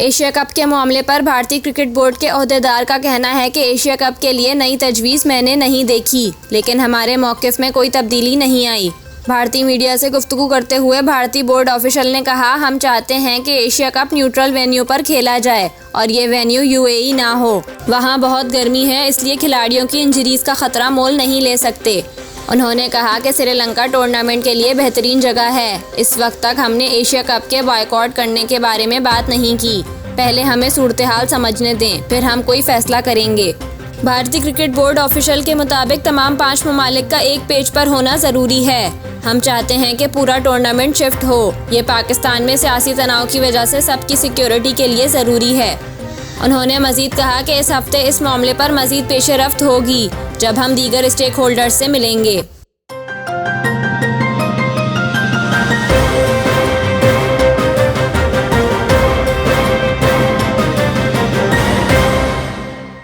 Asia cup के मामले पर भारतीय क्रिकेट बोर्ड के ओहदेदार का कहना है कि एशिया कप के लिए नई तजवीज़ मैंने नहीं देखी, लेकिन हमारे मौक़िफ़ में कोई तब्दीली नहीं आई। भारतीय मीडिया से गुफ्तगू करते हुए भारतीय बोर्ड ऑफिशियल ने कहा, हम चाहते हैं कि एशिया कप न्यूट्रल वेन्यू पर खेला जाए और ये वेन्यू यूएई ना हो। वहाँ बहुत गर्मी है, इसलिए खिलाड़ियों की इंजरीज का खतरा मोल नहीं ले सकते। उन्होंने कहा कि श्रीलंका टूर्नामेंट के लिए बेहतरीन जगह है। इस वक्त तक हमने एशिया कप के बॉयकॉट करने के बारे में बात नहीं की। पहले हमें सूरत हाल समझने दें, फिर हम कोई फैसला करेंगे। भारतीय क्रिकेट बोर्ड ऑफिशियल के मुताबिक तमाम 5 ममालिक का एक पेज पर होना ज़रूरी है। हम चाहते हैं कि पूरा टूर्नामेंट शिफ्ट हो। ये पाकिस्तान में सियासी तनाव की वजह से सबकी सिक्योरिटी के लिए ज़रूरी है। उन्होंने मज़ीद कहा कि इस हफ्ते इस मामले पर मज़ीद पेशरफ्त होगी जब हम दीगर स्टेक होल्डर्स से मिलेंगे।